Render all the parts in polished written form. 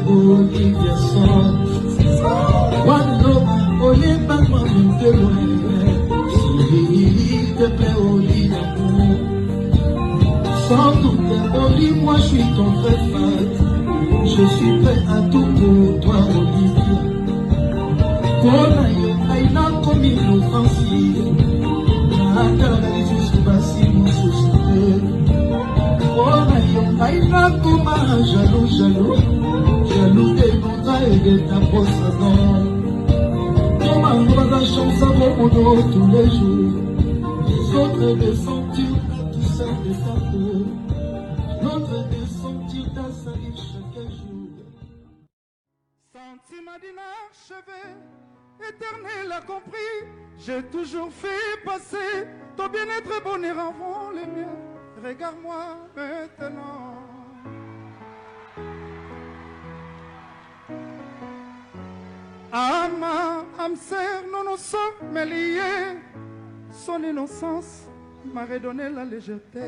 Olivia Son. Cuando Olivia m'amène de loin, s'il te plaît, Olivia, sans doute, Oli, moi je suis ton vrai fan. Je suis prêt à tout pour toi, Olivia. Pour aïna comme inoffensive, la juste passé mon société. Pour aïna comme jaloux, jaloux des contrats et de ta poisson. Comment on va la chance à vos tous les jours. Les autres de sentir ta douceur de ta peau. L'autre de sentir ta salive chaque jour. Sentiment d'inachevé, éternel a compris. J'ai toujours fait passer ton bien-être et bonheur avant les miens. Regarde-moi maintenant. Âme sœur, nous nous sommes liés. Son innocence m'a redonné la légèreté.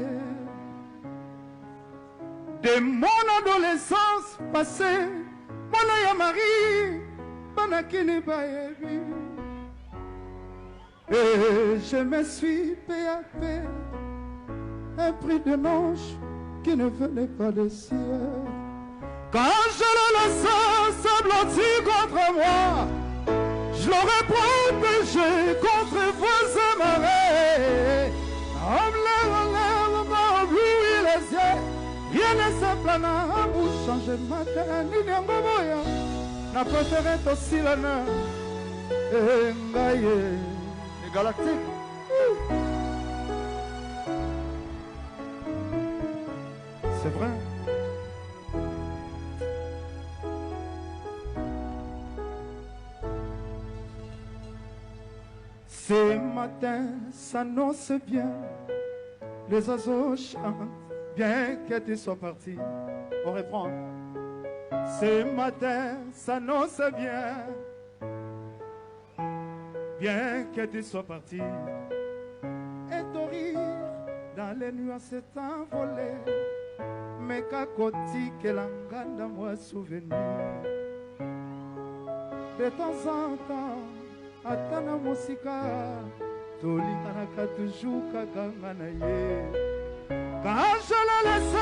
De mon adolescence passée, mon œil à Marie, Banakini Baéri. Et je me suis paix à paix, un prix de ange qui ne venait pas du ciel. Quand je le laisse s'ablantir contre moi, je l'aurais protégé contre vos amarrés. En l'air, m'emblouir les yeux, rien ne se plana pour changer ma tête. Ni n'importe n'a préféré aussi l'honneur. Et ngaye, les galactiques. C'est vrai. Ce matin s'annonce bien, les oiseaux chantent, bien que tu sois parti. On reprend. Ce matin s'annonce bien, bien que tu sois parti. Et ton rire dans les nuages s'est envolé, mais qu'à côté que l'anganda moi souvenir. De temps en temps, atana musika tolinganaka toujours kakanga na ye. Quand je le laisse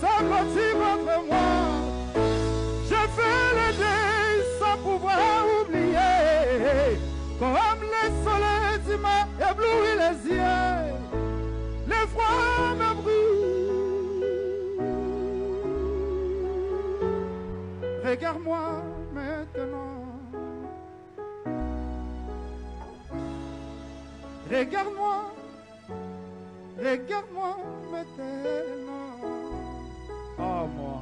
s'accrocher contre moi, je fais le deuil sans pouvoir oublier. Comme le soleil qui m'a ébloui les yeux, le froid me brûle. Regarde-moi maintenant. Regarde-moi, regarde-moi maintenant. Oh moi.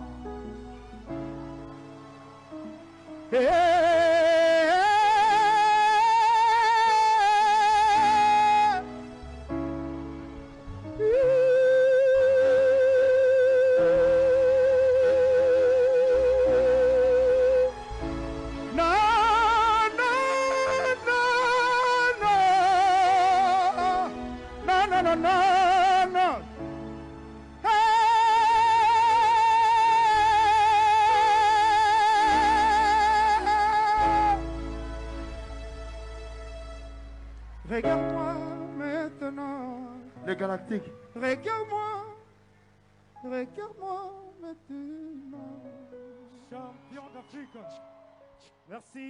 Regarde-moi maintenant. Les galactiques. Regarde-moi. Regarde-moi maintenant. Champion d'Afrique. Merci.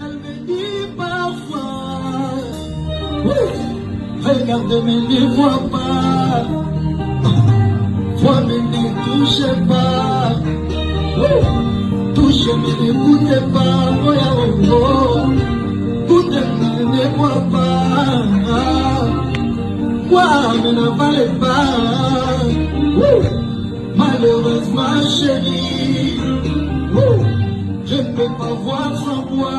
Elle me dit parfois, regarde mais ne vois pas. Vois mais ne touche pas. Touche mais n'écoute pas. Moya oh, écoute mais ne vois pas. Vois mais n'avale pas. Malheureusement chérie, je ne peux pas voir sans toi.